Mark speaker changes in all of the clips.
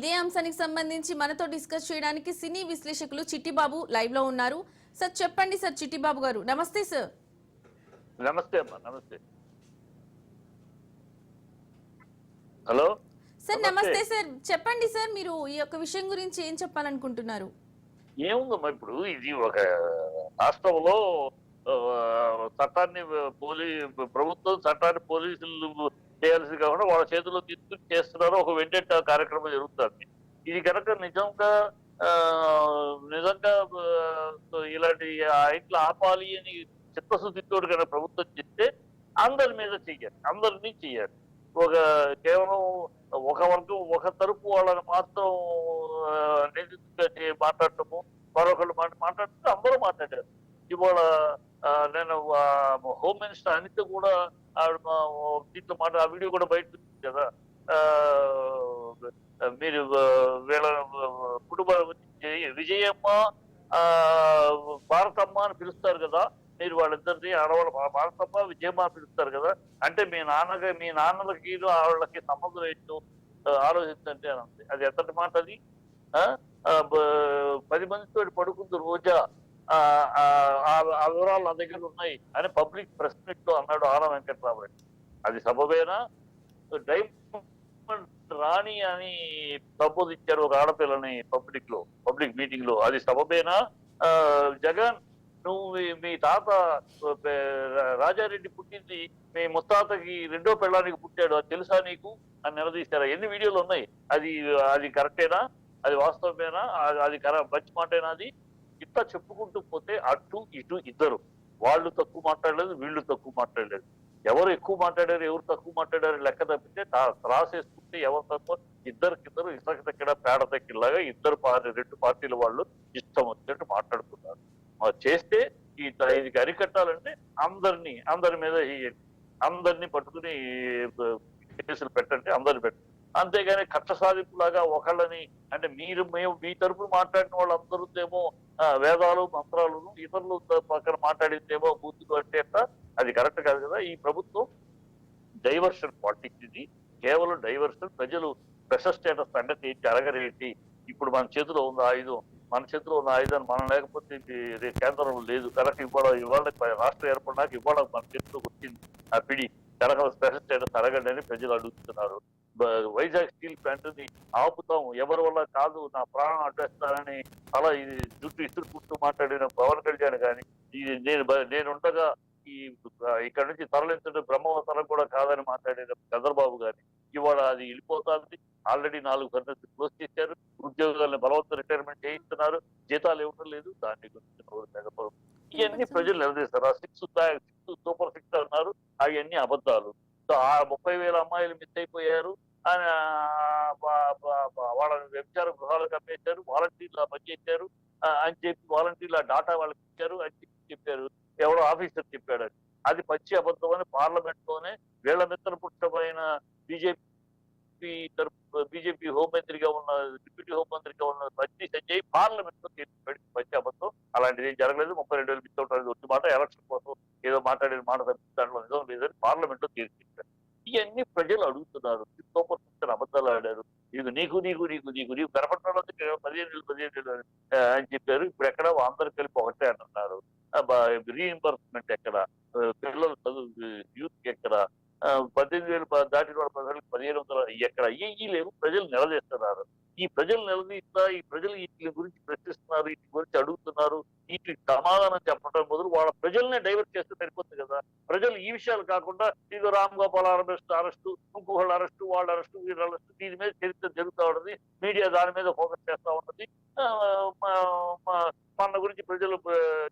Speaker 1: ఇదే అంశానికి సంబంధించి మనతో డిస్కస్ చేయడానికి సినీ విశ్లేషకులు చిట్టిబాబు లైవ్ లో ఉన్నారు. సార్ చెప్పండి సార్. చిట్టిబాబు గారు నమస్తే సార్.
Speaker 2: నమస్తే అమ్మా. నమస్తే. Hello
Speaker 1: sir. నమస్తే సార్. చెప్పండి సార్, మీరు ఈ యొక్క విషయం గురించి ఏం చెప్పాలనుకుంటున్నారు?
Speaker 2: ఏముందమ్మా, ఇప్పుడు ఇది ఒక రాష్ట్రంలో చట్టాన్ని ప్రభుత్వం చట్టాన్ని పోలీసులు చేయాల్సి కాకుండా వాళ్ళ చేతిలో తీసుకుని చేస్తున్నారు. ఒక వెంటెంట్ కార్యక్రమం జరుగుతుంది. ఇది కనుక నిజంగా నిజంగా ఇలాంటి ఇట్లా ఆపాలి అని చిత్తశుద్ధితో కనుక ప్రభుత్వం చేస్తే అందరి మీద చెయ్యాలి, అందరినీ చెయ్యాలి. ఒక కేవలం ఒక వర్గం ఒక తరపు వాళ్ళని మాత్రం మాట్లాడటము, మరొకళ్ళు మాట్లాడుతూ అందరూ మాట్లాడారు. ఇవాళ నేను హోమ్ మినిస్టర్ అనిత కూడా దీంట్లో ఆ వీడియో కూడా బయట కదా. మీరు వీళ్ళ కుటుంబ విజయమ్మ భారతమ్మ అని పిలుస్తారు కదా, మీరు వాళ్ళిద్దరిని ఆడవాళ్ళ భారతమ్మ విజయమ్మ అని పిలుస్తారు కదా. అంటే మీ నాన్నలకి వాళ్ళకి సంబంధం ఏంటో ఆలోచించండి అని ఉంది. అది ఎంతటి మాట అది? 10 మందితో పడుకుంది రోజా, ఆ వివరాలు నా దగ్గర ఉన్నాయి అని పబ్లిక్ ప్రెస్ మీట్ లో అన్నాడు ఆర వెంకట్రామరెడ్డి. అది సబబేనా? డైమండ్ రాణి అని సంబోధించారు ఒక ఆడపిల్లని పబ్లిక్ మీటింగ్ లో. అది సబబేనా? జగన్, నువ్వు మీ తాత రాజారెడ్డి పుట్టింది మీ ముత్తాతకి రెండో పెళ్ళానికి పుట్టాడు, అది తెలుసా నీకు అని నిలదీశారా? ఎన్ని వీడియోలు ఉన్నాయి. అది కరెక్టేనా? అది వాస్తవమేనా? అది మంచి మాటేనా? అది ఇట్లా చెప్పుకుంటూ పోతే అటు ఇటు ఇద్దరు, వాళ్ళు తక్కువ మాట్లాడలేదు, వీళ్ళు తక్కువ మాట్లాడలేదు. ఎవరు ఎక్కువ మాట్లాడారు, ఎవరు తక్కువ మాట్లాడారు లెక్క తప్పితే రాసేసుకుంటే ఎవరు తక్కువ, ఇద్దరికిద్దరు ఇసక తక్కిన పేడ తక్కిలాగా రెండు పార్టీల వాళ్ళు ఇష్టం వచ్చినట్టు మాట్లాడుతున్నారు. చేస్తే ఇది అరికట్టాలంటే అందరి మీద అందరినీ పట్టుకుని కేసులు పెట్టండి, అందరిని పెట్టండి. అంతేగాని కక్ష సాధింపులాగా ఒకళ్ళని అంటే మేము మీ తరపున మాట్లాడిన వాళ్ళందరూదేమో వేదాలు మంత్రాలు, ఇతరులు పక్కన మాట్లాడిందేమో బూతులు అంటే అది కరెక్ట్ కాదు కదా. ఈ ప్రభుత్వం డైవర్షన్ పాలిటిక్స్, ఇది కేవలం డైవర్షన్. ప్రజలు స్పెషల్ స్టేటస్ సంగతి ఏంటి అడగరేంటి? ఇప్పుడు మన చేతిలో ఉన్న ఆయుధాన్ని మనం లేకపోతే కేంద్రంలో లేదు కనుక ఇవాళ రాష్ట్రం ఏర్పడినాక ఇవాళ మన చేతిలోకి వచ్చింది ఆ పిడి కనుక స్పెషల్ స్టేటస్ అడగండి అని ప్రజలు అడుగుతున్నారు. వైజాగ్ స్టీల్ ప్లాంట్ ని ఆపుతాం, ఎవరి వల్ల కాదు, నా ప్రాణం అడ్డేస్తానని అలా ఇది జుట్టు ఇసురుకుంటూ మాట్లాడిన పవన్ కళ్యాణ్ కానీ, ఇది నేనుండగా ఇక్కడ నుంచి తరలించడం బ్రహ్మవతరం కూడా కాదని మాట్లాడిన చంద్రబాబు గారి ఇవాళ అది వెళ్ళిపోతుంది. ఆల్రెడీ 4 ఫర్నెస్ క్లోజ్ చేశారు, ఉద్యోగాలను బలవంత రిటైర్మెంట్ చేయిస్తున్నారు, జీతాలు ఇవ్వడం లేదు. దాని గురించి ఇవన్నీ ప్రజలు నిలదీస్తారు. 6 సూపర్ 6 అన్నారు, అవన్నీ అబద్ధాలు. ఆ 30,000 అమ్మాయిలు మిస్ అయిపోయారు అని వాళ్ళని వ్యభిచార గృహాలకు అమ్మేశారు, వాలంటీర్లు పనిచేశారు అని చెప్పి వాలంటీర్ల డాటా వాళ్ళకి ఇచ్చారు అని చెప్పారు. ఎవడో ఆఫీసర్ చెప్పాడు. అది పచ్చి అబద్ధం అని పార్లమెంట్ లోనే వీళ్ళ మిత్రపుష్టమైన బీజేపీ హోంమంత్రిగా ఉన్న డిప్యూటీ హోంమంత్రిగా ఉన్న బండి సంజయ్ పార్లమెంట్ లో తీర్చిపెట్టి పచ్చి అబద్ధం, అలాంటిది ఏం జరగలేదు. 32,000 మిస్ అవుతారు వచ్చి మాట, ఎలక్షన్ కోసం ఏదో మాట్లాడిన మాట తప్పితే దాంట్లో నిజం లేదని పార్లమెంట్ లో తీర్చిపెట్టారు. ఇవన్నీ ప్రజలు అడుగుతున్నారు. సూపర్ సిక్స్ అబద్ధాలు ఆడారు. నీకు కనపడడానికి 15,000 అని చెప్పారు. ఇప్పుడు ఎక్కడ అందరు కలిపి ఒకటే అంటున్నారు. రీఇంబర్స్మెంట్ ఎక్కడ? పిల్లలు చదువు యూత్ ఎక్కడ? 18,000 దాటిన వాళ్ళ ప్రజలకు 1,500 ఎక్కడ? ఈ లేవు. ప్రజలు నిలదీస్తున్నారు. ఈ ప్రజలు నిలదీస్తా, ఈ ప్రజలు వీటి గురించి ప్రశ్నిస్తున్నారు, వీటి గురించి అడుగుతున్నారు. వీటికి సమాధానం చెప్పడం బదులు వాళ్ళ ప్రజల్నే డైవర్ట్ చేస్తే సరిపోతుంది కదా. ప్రజలు ఈ విషయాలు కాకుండా ఇదో రామ్ గోపాల్ అరెస్టు, ఇంకొకళ్ళు అరెస్టు, వాళ్ళ అరెస్టు, వీళ్ళ అరెస్టు, దీని మీద చరిత్ర జరుగుతూ ఉంటుంది. మీడియా దాని మీద ఫోకస్ చేస్తూ ఉంటుంది. మన గురించి ప్రజలు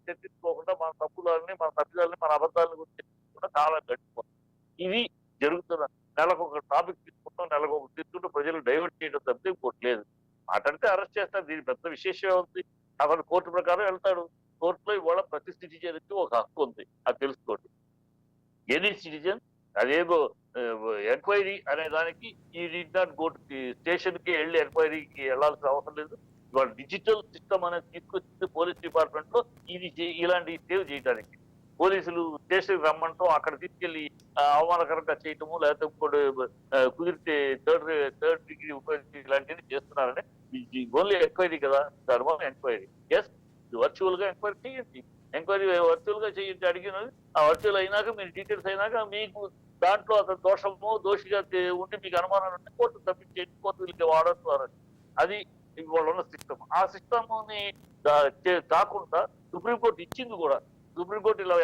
Speaker 2: చర్చించుకోకుండా మన తప్పులని, మన తప్పిదాలని, మన అబద్ధాలని గురించి చర్చించుకుంటే చాలా గడిచిపోతుంది. ఇది జరుగుతున్న నెలకు ఒక టాపిక్ తీసుకుంటాం, నెలకు ఒక తీసుకుంటూ ప్రజలు డైవర్ట్ చేయడం తప్పితే ఇంకోట్లేదు. అటంటే అరెస్ట్ చేస్తారు, దీని పెద్ద విశేషమే ఉంది. అతను కోర్టు ప్రకారం వెళ్తాడు. కోర్టులో ఇవాళ ప్రతి సిటిజన్కి ఒక హక్కు ఉంది, అది తెలుసుకోండి. ఎనీ సిటిజన్ అదేదో ఎంక్వైరీ అనే దానికి ఈ did not go to station కి వెళ్ళి ఎంక్వైరీకి వెళ్లాల్సిన అవసరం లేదు. ఇవాళ డిజిటల్ సిస్టమ్ అనేది తీసుకొచ్చింది పోలీస్ డిపార్ట్మెంట్ లో, ఇది ఇలాంటి సేవ్ చేయడానికి. పోలీసులు స్టేషన్కి రమ్మంటాం, అక్కడ తీసుకెళ్లి అవమానకరంగా చేయటము, లేకపోతే ఇంకోటి కుదిరితే థర్డ్ డిగ్రీ ఉపయోగించి ఇలాంటివి చేస్తున్నారని ఓన్లీ ఎంక్వైరీ కదా, ధర్మం ఎంక్వైరీ. ఎస్, వర్చువల్ గా ఎంక్వైరీ చేయండి, ఎంక్వైరీ వర్చువల్ గా చేయండి. అడిగినది ఆ వర్చువల్ అయినాక మీరు డీటెయిల్స్ అయినాక మీకు దాంట్లో అతను దోషిగా ఉండి మీకు అనుమానాలు ఉంటే కోర్టు సబ్మిట్ చేయండి, కోర్టు వీళ్ళకి వాడతారు. అది ఇవాళ ఉన్న సిస్టమ్. ఆ సిస్టమ్ ని కాకుండా సుప్రీంకోర్టు ఇచ్చింది కూడా. సుప్రీంకోర్టు ఇలా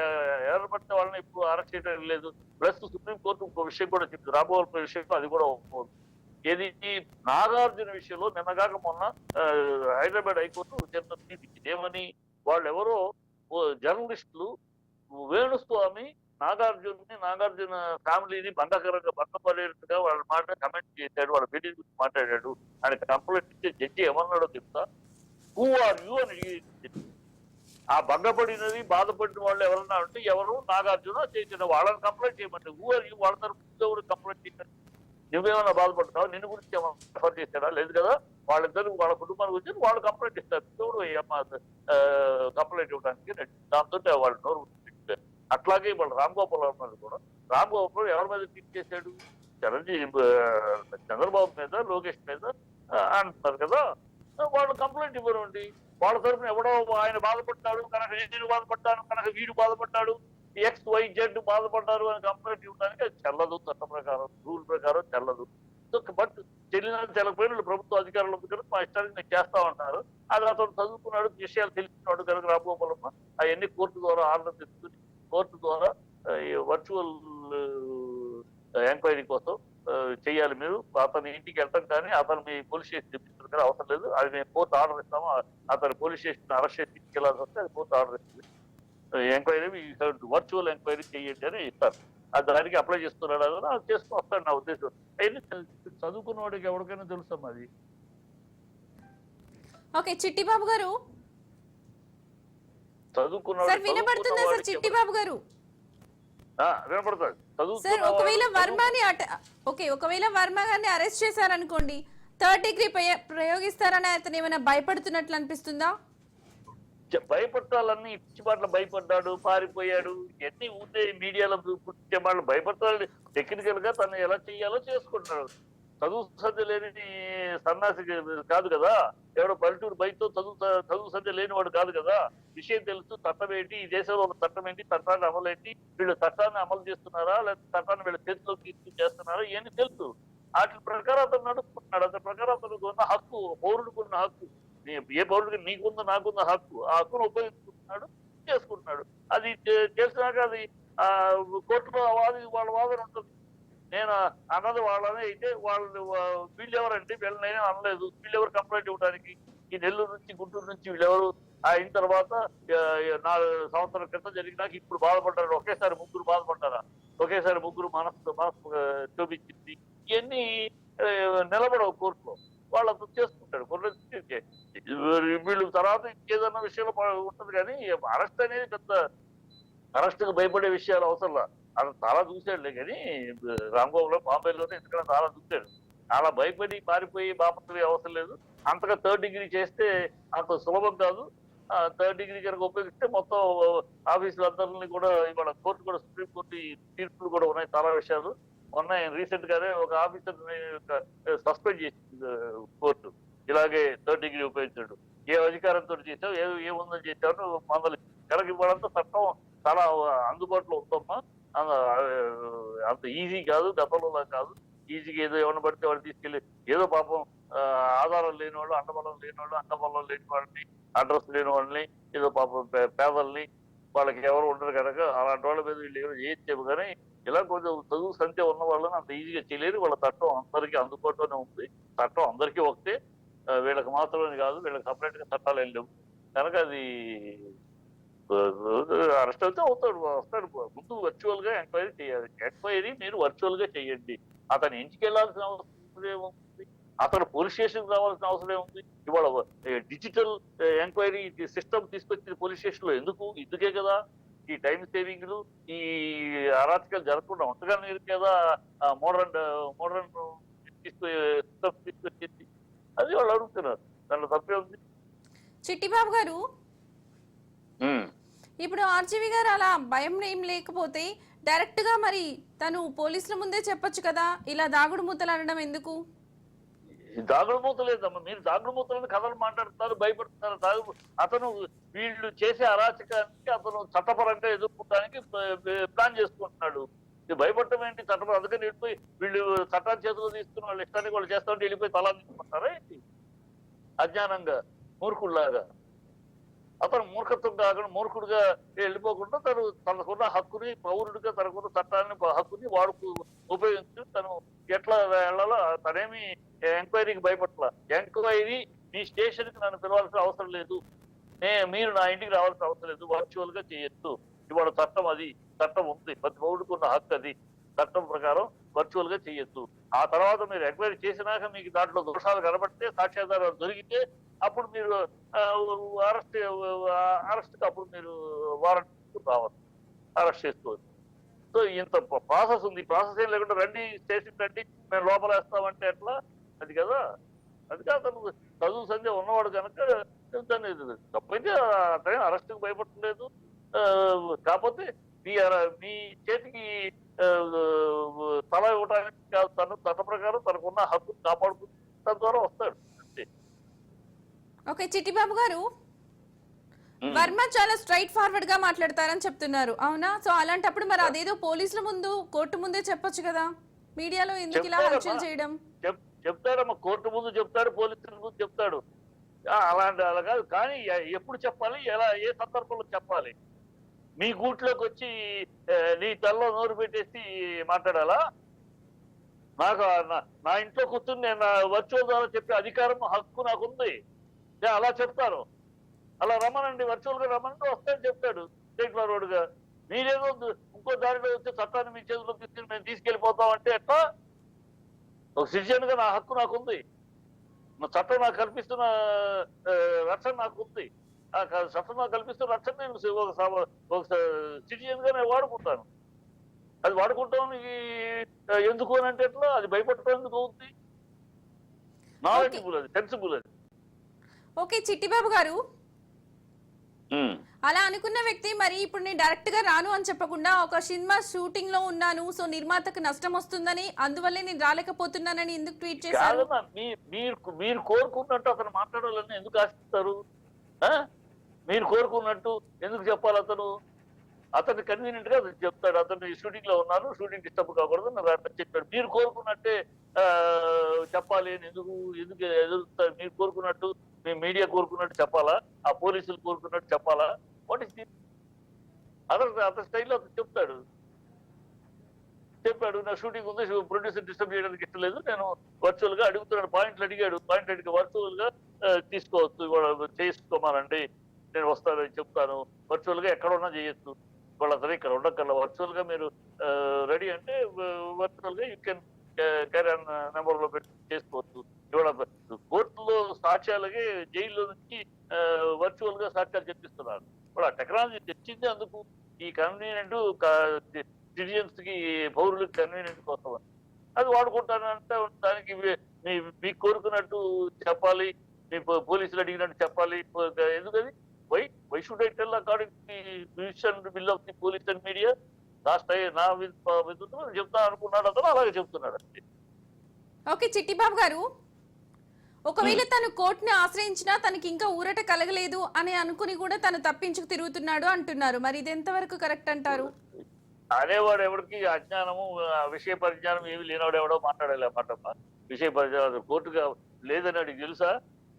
Speaker 2: ఎవరు పడితే వాళ్ళని ఇప్పుడు అరెస్ట్ చేయడం లేదు. ప్లస్ సుప్రీంకోర్టు ఇంకో విషయం కూడా చెప్పింది, రాబోయే విషయంలో అది కూడా ఒప్పుకోదు. ఏది నాగార్జున విషయంలో నిన్నగాక మొన్న హైదరాబాద్ హైకోర్టు చిన్న తీర్పు ఇచ్చింది. ఏమని, వాళ్ళు ఎవరో జర్నలిస్టులు వేణుస్వామి నాగార్జున ఫ్యామిలీని భంగపడేట్టుగా వాళ్ళ మాట కమెంట్ చేశాడు, వాళ్ళ పెళ్లి గురించి మాట్లాడాడు అని కంప్లైంట్ ఇచ్చే జడ్జి ఏమన్నాడో చెప్తా, హూ ఆర్ యూ అని అడిగి, ఆ భంగపడినది బాధపడిన వాళ్ళు ఎవరన్నా ఉంటే ఎవరు నాగార్జున చేసిన వాళ్ళని కంప్లైంట్ చేయమంటే, హూ ఆర్ యూ, వాళ్ళ తరఫు ఎవరు కంప్లైంట్ చేశారు, నువ్వేమన్నా బాధపడతావు, నిన్ను గురించి ఏమన్నా రెఫర్ చేశారా, లేదు కదా. వాళ్ళిద్దరు వాళ్ళ కుటుంబానికి వచ్చి వాళ్ళు కంప్లైంట్ ఇస్తారు, ఎవరు కంప్లైంట్ ఇవ్వడానికి దాంతో వాళ్ళు నోరు. అట్లాగే వాళ్ళు రామ్ గోపాల్ వర్మ కూడా, రామ్ గోపాల్ ఎవరి మీద ట్వీట్ చేశాడు, చంద్రబాబు మీద, లోకేష్ మీద అంటున్నారు కదా. వాళ్ళు కంప్లైంట్ ఇవ్వరండి, వాళ్ళ తరఫున ఎవడో ఆయన బాధపడ్డాడు కనుక నేను బాధపడ్డాను కనుక వీడు బాధపడ్డాడు, XYZ బాధపడ్డారు అని కంప్లైంట్ ఇవ్వడానికి అది చెల్లదు, చట్ట ప్రకారం రూల్ ప్రకారం చెల్లదు. బట్ చెల్లిన చెల్లకపోయిన ప్రభుత్వ అధికారుల దగ్గర మా ఇష్టానికి నేను చేస్తా ఉంటారు. అది అతను చదువుకున్నాడు, విషయాలు తెలిసినాడు కనుక రామగోపాలమ్మ అవన్నీ కోర్టు ద్వారా ఆర్డర్ తెచ్చుకుని కోర్టు ద్వారా వర్చువల్ ఎంక్వైరీ కోసం చెయ్యాలి. మీరు అతని ఇంటికి వెళ్తాం కానీ అతను మీ పోలీస్ స్టేషన్ తెప్పించడం కానీ అవసరం లేదు, అది మేము కోర్టు ఆర్డర్ ఇస్తాము. అతను పోలీస్ స్టేషన్ అరెస్ట్ చేసి తీసుకెళ్లాల్సి వస్తే అది కోర్టు ఆర్డర్ ఇస్తుంది. ఎంక్వైరీ వర్చువల్ ఎంక్వైరీ చేయండి అని ఇస్తారు. అది దానికి అప్లై చేస్తున్నాడు, అది చేసుకుని వస్తాడు నా ఉద్దేశం. అయినా చదువుకున్న వాడికి ఎవరికైనా తెలుస్తాం అది.
Speaker 1: ఓకే చిట్టిబాబు గారు,
Speaker 2: చదువుకున్న
Speaker 1: వినపడుతుందా సార్ చిట్టిబాబు గారు?
Speaker 2: వినపడుతుంది
Speaker 1: సార్. ఒకవేళ వర్మ గారిని అరెస్ట్ చేశారనుకోండి, థర్డ్ డిగ్రీ ప్రయోగిస్తారని అతను ఏమైనా భయపడుతున్నట్లు అనిపిస్తుందా?
Speaker 2: భయపడాలన్నీ ఇచ్చిబాట్ల భయపడ్డాడు, పారిపోయాడు, ఇవన్నీ ఊతే మీడియాలో పుట్టించే వాళ్ళు భయపడతాడు. టెక్నికల్ గా తను ఎలా చెయ్యాలో చేసుకుంటున్నాడు. చదువు సంధ్య లేని సన్నాసి కాదు కదా, ఎవడో పల్లెటూరు బయటతో చదువు సంధ్య లేనివాడు కాదు కదా. విషయం తెలుసు, చట్టం ఏంటి, ఈ దేశంలో ఒక చట్టం ఏంటి, చట్టాన్ని అమలు ఏంటి, వీళ్ళు చట్టాన్ని అమలు చేస్తున్నారా లేకపోతే చట్టాన్ని వీళ్ళ చేతిలోకి తీసుకుని చేస్తున్నారా ఇవన్నీ తెలుసు. వాటి ప్రకారం అతను నడుపుకుంటున్నాడు. అతని ప్రకారం అతనికి ఉన్న హక్కు, పౌరుడికి ఉన్న హక్కు, ఏ పౌరుడికి నీకుందో నాకున్న హక్కు, ఆ హక్కును ఉపయోగించుకుంటున్నాడు, చేసుకుంటున్నాడు. అది చేసినాక అది కోర్టులో వాళ్ళ వాదన ఉంటుంది. నేను అన్నది వాళ్ళనే అయితే వీళ్ళు ఎవరంటే వీళ్ళని అనలేదు, వీళ్ళెవరు కంప్లైంట్ ఇవ్వడానికి, ఈ నెల్లూరు నుంచి గుంటూరు నుంచి వీళ్ళెవరు అయిన తర్వాత 4 సంవత్సరాల క్రితం జరిగినాక ఇప్పుడు బాధపడ్డారు. ఒకేసారి ముగ్గురు బాధపడ్డారా, ఒకేసారి ముగ్గురు మనసు చూపించింది. ఇవన్నీ నిలబడవు కోర్టులో, వాళ్ళు అతను చేసుకుంటాడు. వీళ్ళు తర్వాత ఇంకేదన్నా విషయంలో ఉంటుంది కానీ అరెస్ట్ అనేది పెద్ద అరెస్ట్కి భయపడే విషయాలు అవసరంలా. అతను చాలా చూశాడులే కానీ రాంగోపాల్ బాంబేలోనే ఎందుకంటే చాలా చూశాడు. చాలా భయపడి పారిపోయి బాపత్రి అవసరం లేదు. అంతగా థర్డ్ డిగ్రీ చేస్తే అంత సులభం కాదు. థర్డ్ డిగ్రీ కనుక ఉపయోగిస్తే మొత్తం ఆఫీసులందరినీ కూడా ఇవాళ కోర్టు కూడా సుప్రీంకోర్టు తీర్పులు కూడా ఉన్నాయి, చాలా విషయాలు ఉన్నాయి. రీసెంట్ గానే ఒక ఆఫీసర్ సస్పెండ్ చేసింది కోర్టు, ఇలాగే థర్డ్ డిగ్రీ ఉపయోగించాడు. ఏ అధికారంతో చేసావు, ఏముందని చేసావు మందలు కనుక ఇవ్వడంతో చట్టం చాలా అందుబాటులో ఉందమ్మా. అంత ఈజీ కాదు, గతంలో కాదు. ఈజీగా ఏదో ఎవరిని పడితే వాళ్ళు తీసుకెళ్ళి ఏదో పాపం ఆధారం లేని వాళ్ళు, అండబలం లేని వాళ్ళు, అండబలం లేని వాళ్ళని, అడ్రస్ లేని వాళ్ళని, ఏదో పాపం పేదల్ని, వాళ్ళకి ఎవరు ఉండరు కనుక అలాంటి వాళ్ళ మీద వీళ్ళు ఏదో చేయొచ్చేమో. కానీ ఇలా కొంచెం చదువు సంఖ్య ఉన్న వాళ్ళని అంత ఈజీగా చేయలేరు. వాళ్ళ చట్టం అందరికీ అందుబాటులోనే ఉంది. చట్టం అందరికీ ఒకటే, వీళ్ళకి మాత్రమే కాదు, వీళ్ళకి సపరేట్ గా చట్టాలు ఏం లేవు కనుక అది అరెస్ట్ అయితే వస్తాడు. ముందు వర్చువల్ గా ఎంక్వైరీ చేయాలి. ఎంక్వైరీ మీరు వర్చువల్ గా చేయండి. అతను ఇంటికి వెళ్ళాల్సిన అవసరం ఏముంది, అతను పోలీస్ స్టేషన్ రావాల్సిన అవసరం ఏముంది. ఇవాళ డిజిటల్ ఎంక్వైరీ సిస్టమ్ తీసుకొచ్చిన పోలీస్ స్టేషన్ లో ఇందుకే కదా ఈ టైం సేవింగ్లు, ఈ అరాచకాలు జరగకుండా ఉంటగానే కదా మోడర్న్ సిస్టమ్ తీసుకొచ్చింది. అది వాళ్ళు అడుగుతున్నారు, దాంట్లో తప్పే ఉంది.
Speaker 1: చిట్టిబాబు గారు, ఇప్పుడు ఆర్జీవి గారు అలా భయం ఏం లేకపోతే డైరెక్ట్ గా మరి తను పోలీసుల ముందే చెప్పొచ్చు కదా, ఇలా దాగుడు మూతలు అనడం ఎందుకు?
Speaker 2: ఈ దాగుడు మూతలేదమ్మా, మీరు దాగుడు మూతలని కథలు మాట్లాడుతున్నారు, భయపడుతున్నారు. అతను వీళ్ళు చేసే అరాచకానికి అతను చట్టపరంగా ఎదుర్కోవడానికి ప్లాన్ చేసుకుంటున్నాడు. ఇది భయపడటం ఏంటి? చట్టపరం అందుకని వెళ్ళిపోయి వీళ్ళు చట్టాన్ని చేతిలో తీసుకుని వాళ్ళు ఇష్టానికి వాళ్ళు చేస్తామంటే వెళ్ళిపోయి తలా తీసుకుంటారా ఏంటి? అజ్ఞానంగా, మూర్ఖుల్లాగా. అతను మూర్ఖత్వం కాకుండా మూర్ఖుడిగా వెళ్ళిపోకుండా తనకున్న హక్కుని, పౌరుడిగా తనకున్న చట్టాన్ని హక్కుని ఉపయోగించి తను ఎట్లా వెళ్ళాలో తనేమి ఎంక్వైరీకి భయపట్ల. ఎంక్వైరీ మీ స్టేషన్ కి నన్ను పిలవాల్సిన అవసరం లేదు, మీరు నా ఇంటికి రావాల్సిన అవసరం లేదు, వర్చువల్ గా చేయొచ్చు. ఇవాళ చట్టం అది, చట్టం ఉంది, ప్రతి పౌరుడికి ఉన్న హక్కు అది. చట్టం ప్రకారం వర్చువల్ గా చేయొచ్చు. ఆ తర్వాత మీరు ఎంక్వైరీ చేసినాక మీకు దాంట్లో దోషాలు కనబడితే, సాక్ష్యాధారాలు దొరికితే అప్పుడు మీరు అరెస్ట్ అప్పుడు మీరు వారెంట్ రావాలి, అరెస్ట్ చేసుకోవచ్చు. సో ఇంత ప్రాసెస్ ఉంది. ప్రాసెస్ ఏం లేకుండా రండి స్టేషన్ రండి మేము లోపల వేస్తామంటే ఎట్లా? అది కదా, అది కాదు. అతను చదువు సంధ్య ఉన్నవాడు కనుక దాన్ని తప్పైతే అతనే అరెస్ట్కి భయపడలేదు. కాకపోతే మీ చేతికి తల ఇవ్వడానికి కాదు, తను చట్ట ప్రకారం తనకున్న హక్కును కాపాడుకుని తన ద్వారా వస్తాడు అంతే.
Speaker 1: ఓకే చిట్టిబాబు గారు, వర్మ చాలా స్ట్రైట్ ఫార్వర్డ్ గా మాట్లాడతారని చెప్తున్నారు, అవునా? సో అలాంటప్పుడు మరి అదేదో పోలీసుల ముందు, కోర్టు ముందే చెప్పొచ్చు కదా, మీడియాలో ఎందుకు ఇలా హల్చల్ చేయడం?
Speaker 2: చెప్తాడమ్మా, కోర్టు ముందు చెప్తాడు, పోలీసుల ముందు చెప్తాడు. అలా కాదు. కానీ ఎప్పుడు చెప్పాలి, ఎలా, ఏ సందర్భంలో చెప్పాలి? మీ గూట్లోకి వచ్చి నీ తల్లో నోరు పెట్టేసి మాట్లాడాలా? నాకు నా ఇంట్లో కూర్చుని నేను వర్చువల్ ద్వారా చెప్పే అధికారం, హక్కు నాకుంది. అలా చెప్తాను. అలా రమ్మనండి, వర్చువల్ గా రమ్మనండి, వస్తాయని చెప్తాడు స్టేట్ ఫార్వర్డ్ గా. మీరేదో ఇంకో దారిలో వచ్చే చట్టాన్ని మీ చేతిలో తీసుకుని మేము తీసుకెళ్లిపోతాం అంటే ఎట్లా? ఒక సిటిజన్ గా నా హక్కు నాకుంది, నా చట్టం నాకు కల్పిస్తున్న రక్షణ నాకుంది. ఆ చట్టం నాకు కల్పిస్తున్న రక్షణ నేను ఒక సిటిజన్ గా నేను వాడుకుంటాను. అది వాడుకుంటాం ఎందుకు అని అంటే ఎట్లా? అది భయపడటం ఎందుకు అవుతుంది? నాలెడ్జిబుల్, అది సెన్సిబుల్. అది
Speaker 1: ఓకే చిట్టిబాబు గారు, అలా అనుకున్న వ్యక్తి మరి ఇప్పుడు నేను డైరెక్ట్ గా రాను అని చెప్పకుండా ఒక సినిమా షూటింగ్ లో ఉన్నాను, సో నిర్మాతకు నష్టం వస్తుందని అందువల్లే నేను రాలేకపోతున్నానని ఎందుకు ట్వీట్ చేశారు?
Speaker 2: మీరు కోరుకున్నట్టు అతను మాట్లాడాలని ఎందుకు ఆశిస్తారు? మీరు కోరుకున్నట్టు ఎందుకు చెప్పాలి? అతను కన్వీనియంట్ గా చెప్తాడు. అతను షూటింగ్ లో ఉన్నాను, షూటింగ్ డిస్టర్బ్ కాకూడదు నాకు చెప్పాడు. మీరు కోరుకున్నట్టే చెప్పాలి అని ఎందుకు ఎదురుతారు? మీరు కోరుకున్నట్టు, మీ మీడియా కోరుకున్నట్టు చెప్పాలా? ఆ పోలీసులు కోరుకున్నట్టు చెప్పాలా? What is this? అతని స్టైల్లో అతను చెప్పాడు నా షూటింగ్ ఉంది, ప్రొడ్యూసర్ డిస్టర్బ్ చేయడానికి ఇష్టం లేదు, నేను వర్చువల్ గా అడుగుతున్నాడు. పాయింట్ అడిగి వర్చువల్ గా తీసుకోవచ్చు, చేసుకోమానండి, నేను వస్తానని చెప్తాను. వర్చువల్ గా ఎక్కడ ఉన్నా చేయొచ్చు. వాళ్ళ అతను ఇక్కడ ఉండక్కర్లా. వర్చువల్ గా మీరు రెడీ అంటే వర్చువల్ గా you can carry on number లో పెట్టి చేసుకోవచ్చు. ఇవాళ కోర్టులో సాక్ష్యాలకి జైల్లో నుంచి వర్చువల్ గా సాక్ష్యాలు చెప్పిస్తున్నారు. ఇప్పుడు ఆ టెక్నాలజీ తెచ్చింది అందుకు, ఈ కన్వీనియంట్ సిటిజన్స్ కి, పౌరులకి కన్వీనియంట్ కోసం. అది వాడుకుంటానంటే దానికి మీకు కోరుకున్నట్టు చెప్పాలి, మీ పోలీసులు అడిగినట్టు చెప్పాలి. ఎందుకది? Why should I tell according to the wish and will of the police and media? నా విధులు చెప్తా అనుకున్నాడు అతను, అలాగే చెప్తున్నాడు అంతే.
Speaker 1: ఓకే చిట్టిబాబు గారు, ఒకవేళ తను కోర్టుని ఆశ్రయించినా తనకి ఇంకా ఊరట కలగలేదు అని అనుకుని కూడా తను తప్పించుకు తిరుగుతున్నాడు అంటున్నారు, మరి ఇది ఎంతవరకు కరెక్ట్ అంటారు?
Speaker 2: అనేవాడు ఎవరికి అజ్ఞానము, విషయ పరిజ్ఞానం ఏమి లేనివాడు ఎవడో మాట్లాడాలి అన్నమాట. విషయ పరిజ్ఞానం కోర్టుగా లేదని అడిగి తెలుసా?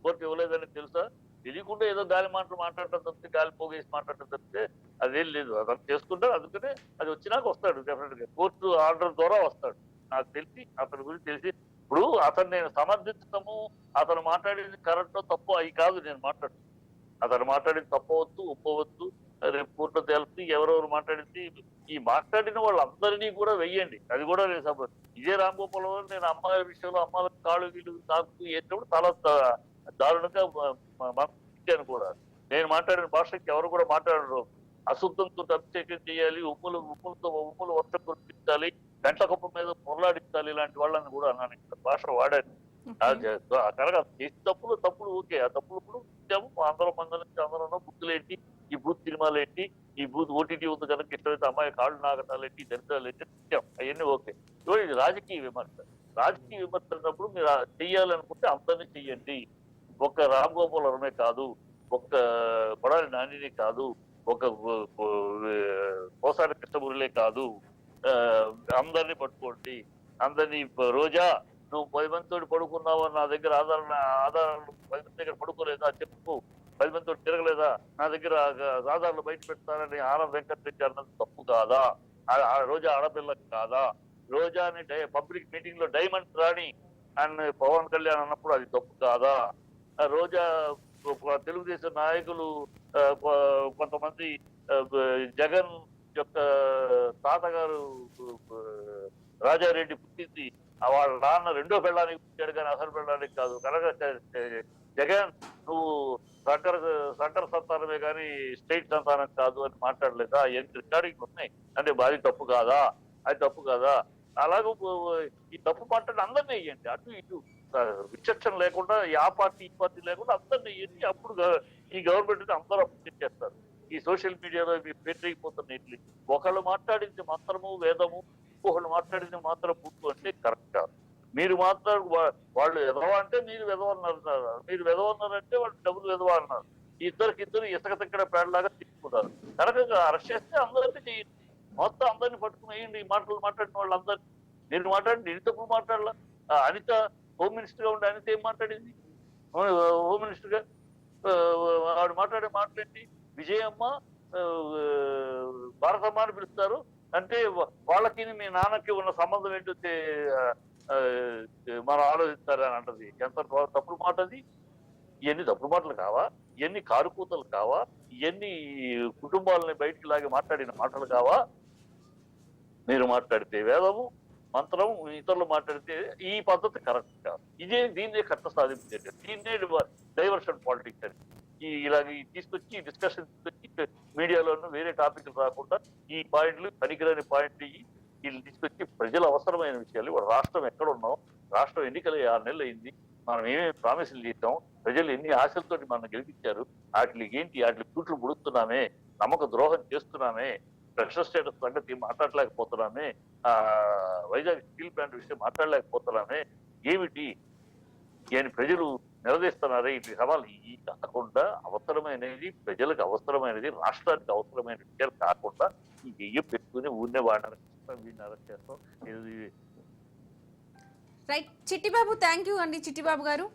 Speaker 2: కోర్టు ఇవ్వలేదని తెలుసా? తెలియకుండా ఏదో గాలి మాటలు మాట్లాడటం తప్పితే, గాలి పోగేసి మాట్లాడటం తప్పితే అదేం లేదు. అతను చేసుకుంటాడు. అందుకనే అది వచ్చినాక వస్తాడు డెఫినెట్ గా, కోర్టు ఆర్డర్ ద్వారా వస్తాడు. నాకు తెలిసి, అతని గురించి తెలిసి. ఇప్పుడు అతను నేను సమర్థించడము, అతను మాట్లాడేది కరెక్టో తప్పు అవి కాదు నేను మాట్లాడు. అతను మాట్లాడేది తప్పవచ్చు, ఒప్పవచ్చు, రేపు కోర్టులో తేలుతుంది ఎవరెవరు మాట్లాడింది. ఈ మాట్లాడిన వాళ్ళందరినీ కూడా వెయ్యండి, అది కూడా నేను సపోర్ట్. ఇదే రాంగోపాల్ నేను అమ్మాయిల విషయంలో అమ్మాయిలకు కాళ్ళు వీళ్ళు తాకు వేసినప్పుడు చాలా దారుణంగా ఇచ్చాను కూడా. నేను మాట్లాడిన భాషకి ఎవరు కూడా మాట్లాడరు. అశుద్ధంతో అభిషేకం చేయాలి, ఉప్పులు వర్షం కురిపించాలి, గంటల కుప్ప మీద పొరలాడించాలి, ఇలాంటి వాళ్ళని కూడా అన్నాను. భాష వాడాను. కనుక చేసి తప్పులు ఓకే, ఆ తప్పులు ఇప్పుడు ఇచ్చాము, అందరం మంగళించి అందరం బూతులు ఏంటి, ఈ బూత్ సినిమాలు ఏంటి, ఈ బూత్ ఓటీటీ ఉంది కనుక ఇష్టమైతే అమ్మాయి కాళ్ళు నాగటాలు ఏంటి, దరిద్రాలు ఏంటి ఇచ్చాం, అవన్నీ ఓకే. ఇదిగో ఇది రాజకీయ విమర్శ. రాజకీయ విమర్శ అన్నప్పుడు మీరు చెయ్యాలనుకుంటే అందరినీ చెయ్యండి. ఒక్క రామ్ గోపాల్ వర్మే కాదు, ఒక్క కొడాలి నానినే కాదు, ఒక పోసాని కృష్ణమురళే కాదు, ఆ, అందరినీ పట్టుకోండి. అందరినీ రోజా నువ్వు 10 మందితో పడుకున్నావు, నా దగ్గర ఆధారాలు 10 మంది దగ్గర పడుకోలేదా చెప్పు, 10 మందితో తిరగలేదా, నా దగ్గర ఆధారాలు బయట పెడతానని ఆనంద్ వెంకటరెడ్డి అన్నది తప్పు కాదా? ఆ రోజా ఆడపిల్ల కాదా? రోజాని పబ్లిక్ మీటింగ్ లో డైమండ్ రాణి అని పవన్ కళ్యాణ్ అన్నప్పుడు అది తప్పు కాదా? రోజా తెలుగుదేశం నాయకులు కొంతమంది జగన్ యొక్క తాతగారు రాజారెడ్డి పుట్టింది వాళ్ళ నాన్న రెండో పెళ్ళానికి పుట్టాడు కానీ అసలు పెళ్ళానికి కాదు కనుక జగన్ నువ్వు సంకర సంతానమే కానీ స్టేట్ సంతానం కాదు అని మాట్లాడలేదా? ఎన్ని రికార్డింగ్లు ఉన్నాయి అంటే అది తప్పు కాదా? అది తప్పు కాదా? అలాగే ఈ తప్పు మాట్లాడి అందరినీ వేయండి, అటు ఇటు విచక్షణ లేకుండా ఆ పార్టీ ఈ పార్టీ లేకుండా అందరినీ వేయండి. అప్పుడు ఈ గవర్నమెంట్ అందరూ అప్డేట్ చేస్తారు. ఈ సోషల్ మీడియాలో పెట్టిపోతున్న ఒకళ్ళు మాట్లాడింది మంత్రము వేదము, ఇంకొకళ్ళు మాట్లాడింది మాత్రం పుట్టు అంటే కరెక్ట్ కాదు. మీరు మాత్రం వాళ్ళు ఎదవ అంటే మీరు వెదవన్నారు, మీరు వెదవన్నారంటే వాళ్ళు డబ్బులు వెదవ అన్నారు. ఇద్దరు ఇసుక తిక్కడ పేడలాగా తీసుకున్నారు. కనుక అరెస్ట్ చేస్తే అందరినీ చేయండి, మొత్తం అందరినీ పట్టుకుని వేయండి. ఈ మాటలు మాట్లాడిన వాళ్ళు అందరినీ. నేను మాట్లాడి నేను తప్పుడు మాట్లాడాల. అనిత హోమ్ మినిస్టర్ గా ఉండి అనిత ఏం మాట్లాడింది? హోమ్ మినిస్టర్ గా ఆవిడ మాట్లాడే మాటలేంటి? విజయమ్మ భారతమ్మ అని పిలుస్తారు అంటే వాళ్ళకి మీ నాన్నకి ఉన్న సంబంధం ఏంటో మనం ఆలోచిస్తారని అంటది. ఎంత తప్పుడు మాట అది! ఇవన్నీ తప్పుడు మాటలు కావా? ఇవన్నీ కారుకూతలు కావా? ఇవన్నీ కుటుంబాలని బయటికి లాగి మాట్లాడిన మాటలు కావా? మీరు మాట్లాడితే వేదము మంత్రం, ఇతరులు మాట్లాడితే ఈ పద్ధతి కరెక్ట్ కాదు. దీన్నే కట్ట సాధించేది, దీన్నే డైవర్షన్ పాలిటిక్స్ అని ఇలాగ తీసుకొచ్చి డిస్కషన్ తీసుకొచ్చి మీడియాలోనూ వేరే టాపిక్లు రాకుండా ఈ పాయింట్లు పనికిరాని పాయింట్లు వీళ్ళు తీసుకొచ్చి ప్రజలు అవసరమైన విషయాలు. రాష్ట్రం ఎక్కడ ఉన్నాం, రాష్ట్రం ఎన్నికలు 6 నెలలు అయింది, మనం ఏమేమి ప్రామిసులు చేద్దాం, ప్రజలు ఎన్ని ఆశలతోటి మనం గెలిపించారు, వాటికి ఏంటి, వాటికి కూట్లు ముడుస్తున్నామే, నమ్మక ద్రోహం చేస్తున్నామే, రక్షణ స్టేటస్ సంగతి మాట్లాడలేకపోతున్నామే, వైజాగ్ స్టీల్ ప్లాంట్ విషయం మాట్లాడలేకపోతున్నామే, ఏమిటి అని ప్రజలు నిలదీస్తున్నారే. ఇటు సవాళ్ళు ఈ కాకుండా అవసరమైనది, ప్రజలకు అవసరమైనది, రాష్ట్రానికి అవసరమైన విషయాలు కాకుండా ఈ దెయ్యం పెట్టుకుని ఊరినే వాడిని అరెస్ట్ చేస్తాం.
Speaker 1: రైట్ చిట్టిబాబు, థ్యాంక్ యూ అండి చిట్టిబాబు గారు.